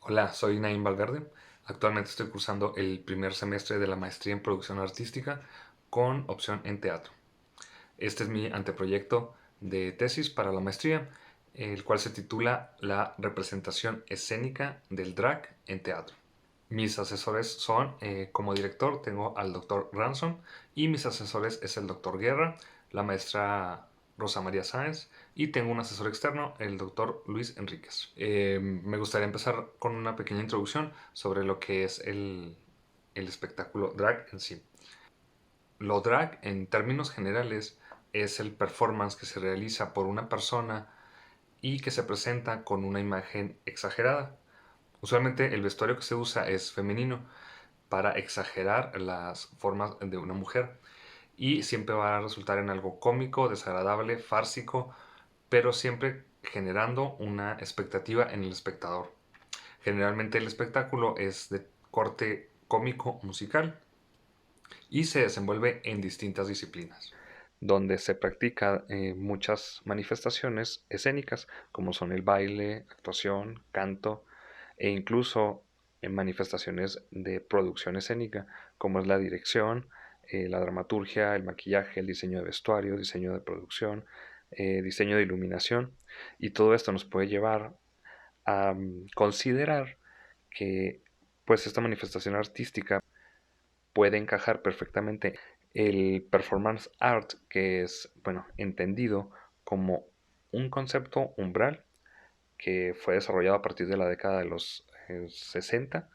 Hola, soy Naim Valverde. Actualmente estoy cursando el primer semestre de la maestría en producción artística con opción en teatro. Este es mi anteproyecto de tesis para la maestría, el cual se titula La representación escénica del drag en teatro. Mis asesores son, como director, tengo al doctor Ransom y mis asesores es el doctor Guerra, la maestra Rosa María Sáenz y tengo un asesor externo, el doctor Luis Enríquez. Me gustaría empezar con una pequeña introducción sobre lo que es el espectáculo drag en sí. Lo drag, en términos generales, es el performance que se realiza por una persona y que se presenta con una imagen exagerada. Usualmente el vestuario que se usa es femenino para exagerar las formas de una mujer y siempre va a resultar en algo cómico, desagradable, fársico, pero siempre generando una expectativa en el espectador. Generalmente el espectáculo es de corte cómico musical y se desenvuelve en distintas disciplinas, donde se practica muchas manifestaciones escénicas, como son el baile, actuación, canto e incluso en manifestaciones de producción escénica, como es la dirección, la dramaturgia, el maquillaje, el diseño de vestuario, diseño de producción, diseño de iluminación, y todo esto nos puede llevar a considerar que pues esta manifestación artística puede encajar perfectamente el performance art, que es, bueno, entendido como un concepto umbral que fue desarrollado a partir de la década de los 60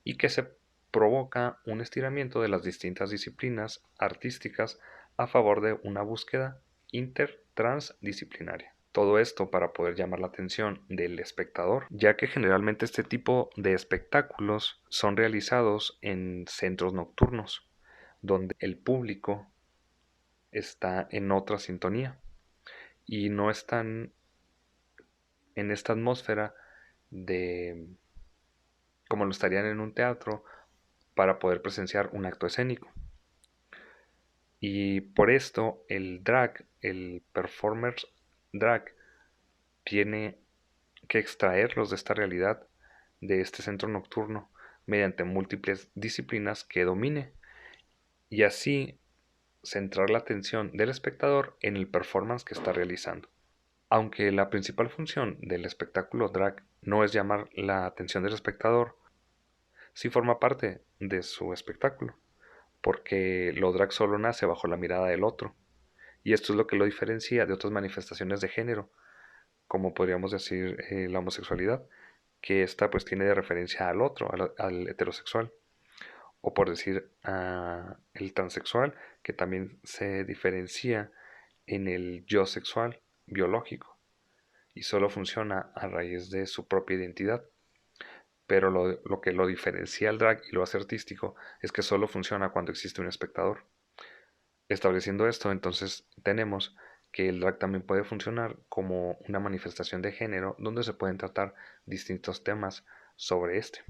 y que se provoca un estiramiento de las distintas disciplinas artísticas a favor de una búsqueda intertransdisciplinaria. Todo esto para poder llamar la atención del espectador, ya que generalmente este tipo de espectáculos son realizados en centros nocturnos, donde el público está en otra sintonía y no están en esta atmósfera de como lo estarían en un teatro para poder presenciar un acto escénico. Y por esto el drag, el performer drag, tiene que extraerlos de esta realidad, de este centro nocturno, mediante múltiples disciplinas que domine y así centrar la atención del espectador en el performance que está realizando. Aunque la principal función del espectáculo drag no es llamar la atención del espectador, sí forma parte de su espectáculo, porque lo drag solo nace bajo la mirada del otro, y esto es lo que lo diferencia de otras manifestaciones de género, como podríamos decir la homosexualidad, que esta pues tiene de referencia al otro, al heterosexual, o por decir el transexual, que también se diferencia en el yo sexual biológico y solo funciona a raíz de su propia identidad. Pero lo que lo diferencia al drag y lo hace artístico es que solo funciona cuando existe un espectador. Estableciendo esto, entonces tenemos que el drag también puede funcionar como una manifestación de género donde se pueden tratar distintos temas sobre este.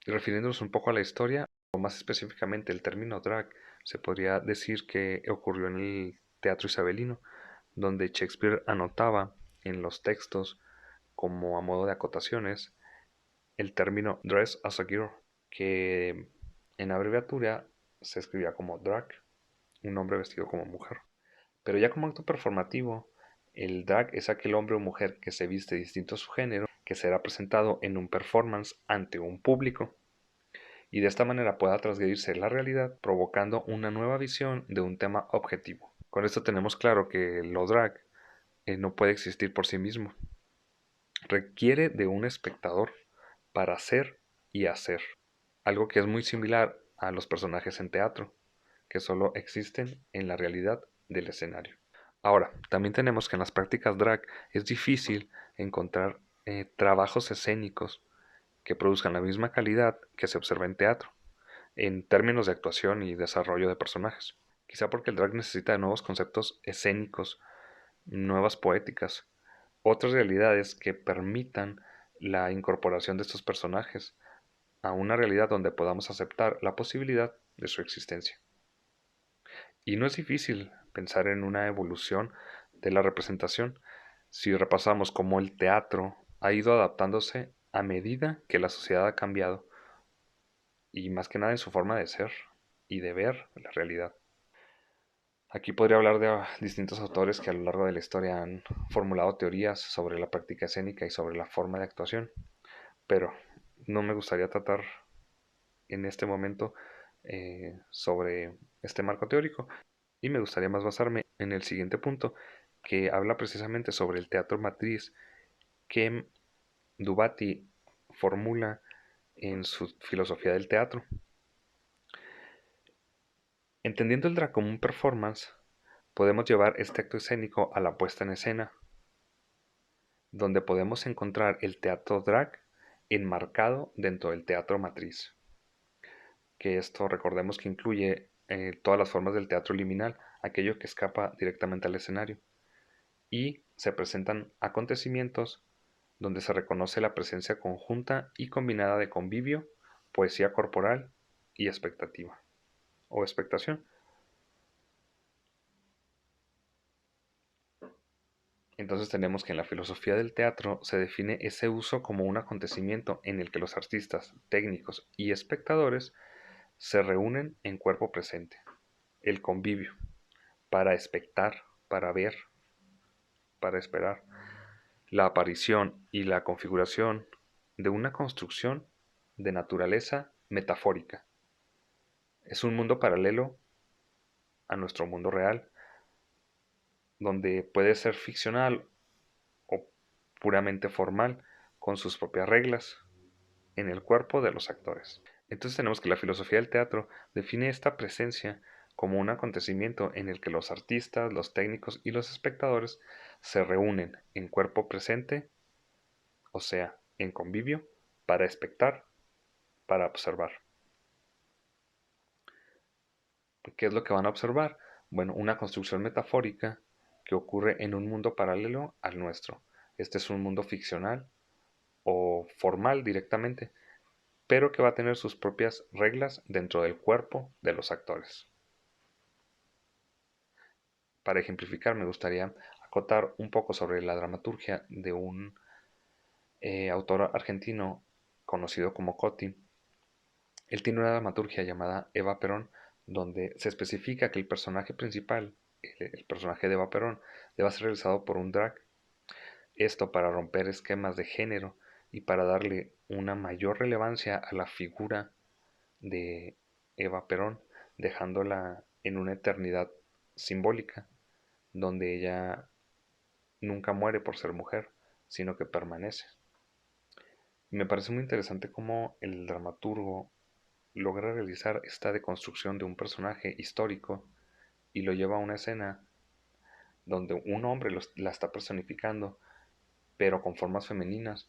Y refiriéndonos un poco a la historia, o más específicamente el término drag, se podría decir que ocurrió en el teatro isabelino, donde Shakespeare anotaba en los textos, como a modo de acotaciones, el término dress as a girl, que en abreviatura se escribía como drag, un hombre vestido como mujer. Pero ya como acto performativo, el drag es aquel hombre o mujer que se viste distinto a su género, que será presentado en un performance ante un público, y de esta manera pueda transgredirse la realidad, provocando una nueva visión de un tema objetivo. Con esto tenemos claro que lo drag no puede existir por sí mismo. Requiere de un espectador para ser y hacer, algo que es muy similar a los personajes en teatro, que solo existen en la realidad del escenario. Ahora, también tenemos que en las prácticas drag es difícil encontrar trabajos escénicos que produzcan la misma calidad que se observa en teatro, en términos de actuación y desarrollo de personajes. Quizá porque el drag necesita de nuevos conceptos escénicos, nuevas poéticas, otras realidades que permitan la incorporación de estos personajes a una realidad donde podamos aceptar la posibilidad de su existencia. Y no es difícil pensar en una evolución de la representación si repasamos cómo el teatro ha ido adaptándose a medida que la sociedad ha cambiado, y más que nada en su forma de ser y de ver la realidad. Aquí podría hablar de distintos autores que a lo largo de la historia han formulado teorías sobre la práctica escénica y sobre la forma de actuación, pero no me gustaría tratar en este momento sobre este marco teórico, y me gustaría más basarme en el siguiente punto, que habla precisamente sobre el teatro matriz que Dubati formula en su filosofía del teatro. Entendiendo el drag como un performance, podemos llevar este acto escénico a la puesta en escena, donde podemos encontrar el teatro drag enmarcado dentro del teatro matriz, que esto recordemos que incluye todas las formas del teatro liminal, aquello que escapa directamente al escenario, y se presentan acontecimientos donde se reconoce la presencia conjunta y combinada de convivio, poesía corporal y expectativa o expectación. Entonces tenemos que en la filosofía del teatro se define ese uso como un acontecimiento en el que los artistas, técnicos y espectadores se reúnen en cuerpo presente, el convivio, para expectar, para ver, para esperar, la aparición y la configuración de una construcción de naturaleza metafórica. Es un mundo paralelo a nuestro mundo real, donde puede ser ficcional o puramente formal, con sus propias reglas, en el cuerpo de los actores. Entonces tenemos que la filosofía del teatro define esta presencia como un acontecimiento en el que los artistas, los técnicos y los espectadores se reúnen en cuerpo presente, o sea, en convivio, para expectar, para observar. ¿Qué es lo que van a observar? Bueno, una construcción metafórica que ocurre en un mundo paralelo al nuestro. Este es un mundo ficcional o formal directamente, pero que va a tener sus propias reglas dentro del cuerpo de los actores. Para ejemplificar, me gustaría acotar un poco sobre la dramaturgia de un autor argentino conocido como Cotti. Él tiene una dramaturgia llamada Eva Perón, donde se especifica que el personaje principal, el personaje de Eva Perón, debe ser realizado por un drag. Esto para romper esquemas de género y para darle una mayor relevancia a la figura de Eva Perón, dejándola en una eternidad simbólica, donde ella nunca muere por ser mujer, sino que permanece. Me parece muy interesante cómo el dramaturgo logra realizar esta deconstrucción de un personaje histórico y lo lleva a una escena donde un hombre la está personificando, pero con formas femeninas,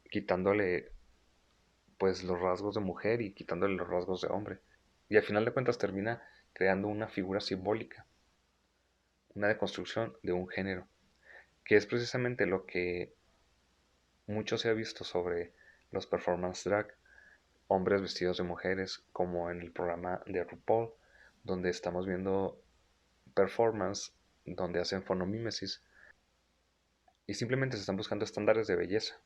quitándole pues los rasgos de mujer y quitándole los rasgos de hombre. Y al final de cuentas termina creando una figura simbólica, una deconstrucción de un género, que es precisamente lo que mucho se ha visto sobre los performance drag, hombres vestidos de mujeres, como en el programa de RuPaul, donde estamos viendo performance, donde hacen fonomímesis y simplemente se están buscando estándares de belleza,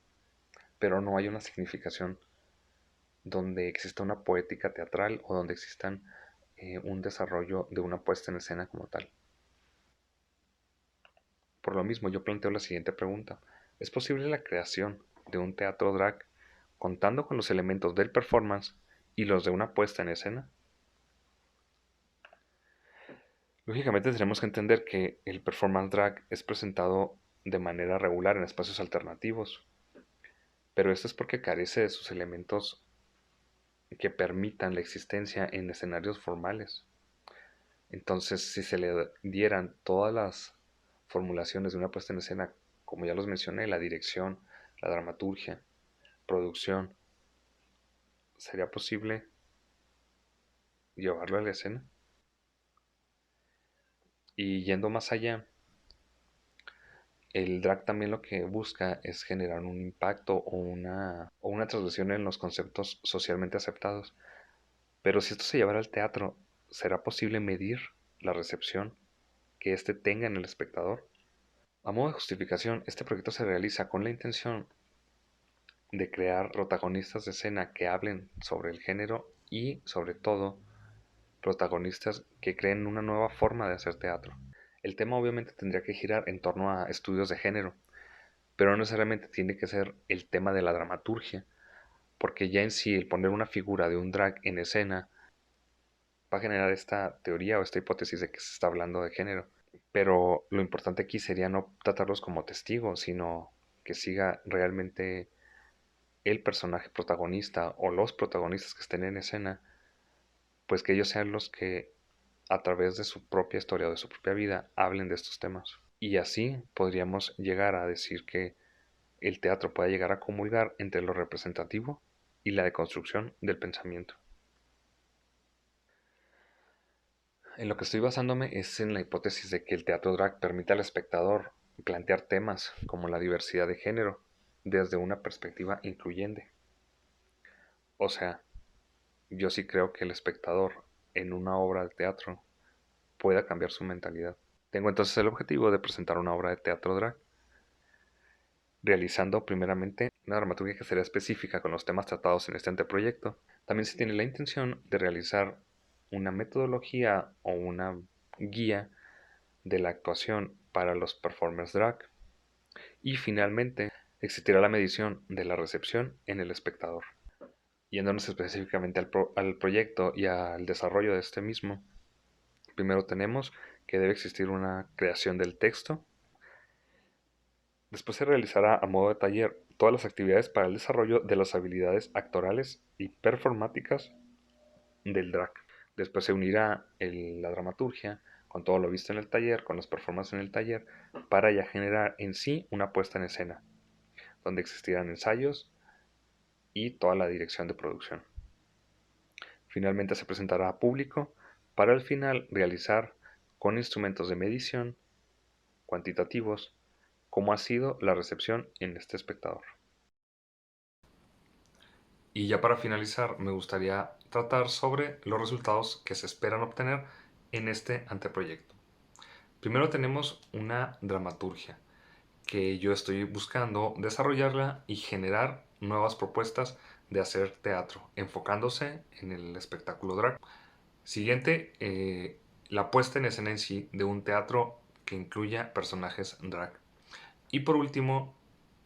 pero no hay una significación donde exista una poética teatral o donde existan un desarrollo de una puesta en escena como tal. Por lo mismo, yo planteo la siguiente pregunta. ¿Es posible la creación de un teatro drag contando con los elementos del performance y los de una puesta en escena? Lógicamente tenemos que entender que el performance drag es presentado de manera regular en espacios alternativos, pero esto es porque carece de sus elementos que permitan la existencia en escenarios formales. Entonces, si se le dieran todas las formulaciones de una puesta en escena, como ya los mencioné, la dirección, la dramaturgia, producción, ¿sería posible llevarlo a la escena? Y yendo más allá, el drag también lo que busca es generar un impacto o una transgresión en los conceptos socialmente aceptados. Pero si esto se llevara al teatro, ¿será posible medir la recepción que éste tenga en el espectador? A modo de justificación, este proyecto se realiza con la intención de crear protagonistas de escena que hablen sobre el género y, sobre todo, protagonistas que creen una nueva forma de hacer teatro. El tema obviamente tendría que girar en torno a estudios de género, pero no necesariamente tiene que ser el tema de la dramaturgia, porque ya en sí el poner una figura de un drag en escena va a generar esta teoría o esta hipótesis de que se está hablando de género. Pero lo importante aquí sería no tratarlos como testigos, sino que siga realmente el personaje protagonista o los protagonistas que estén en escena, pues que ellos sean los que a través de su propia historia o de su propia vida hablen de estos temas. Y así podríamos llegar a decir que el teatro puede llegar a comulgar entre lo representativo y la deconstrucción del pensamiento. En lo que estoy basándome es en la hipótesis de que el teatro drag permite al espectador plantear temas como la diversidad de género desde una perspectiva incluyente. O sea, yo sí creo que el espectador en una obra de teatro pueda cambiar su mentalidad. Tengo entonces el objetivo de presentar una obra de teatro drag, realizando primeramente una dramaturgia que será específica con los temas tratados en este anteproyecto. También se tiene la intención de realizar una metodología o una guía de la actuación para los performers drag. Y finalmente existirá la medición de la recepción en el espectador. Yéndonos específicamente al proyecto y al desarrollo de este mismo, primero tenemos que debe existir una creación del texto. Después se realizará a modo de taller todas las actividades para el desarrollo de las habilidades actorales y performáticas del drag. Después se unirá la dramaturgia con todo lo visto en el taller, con las performances en el taller, para ya generar en sí una puesta en escena, donde existirán ensayos y toda la dirección de producción. Finalmente se presentará a público para al final realizar con instrumentos de medición cuantitativos cómo ha sido la recepción en este espectador. Y ya para finalizar, me gustaría tratar sobre los resultados que se esperan obtener en este anteproyecto. Primero tenemos una dramaturgia, que yo estoy buscando desarrollarla y generar nuevas propuestas de hacer teatro, enfocándose en el espectáculo drag. Siguiente, la puesta en escena en sí de un teatro que incluya personajes drag. Y por último,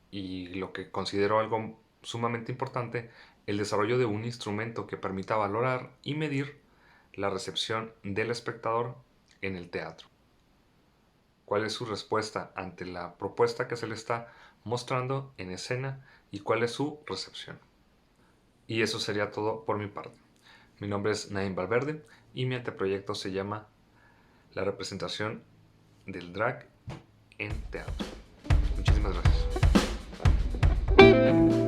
y lo que considero algo sumamente importante, el desarrollo de un instrumento que permita valorar y medir la recepción del espectador en el teatro. ¿Cuál es su respuesta ante la propuesta que se le está mostrando en escena y cuál es su recepción? Y eso sería todo por mi parte. Mi nombre es Naim Valverde y mi anteproyecto se llama La representación del drag en teatro. Muchísimas gracias.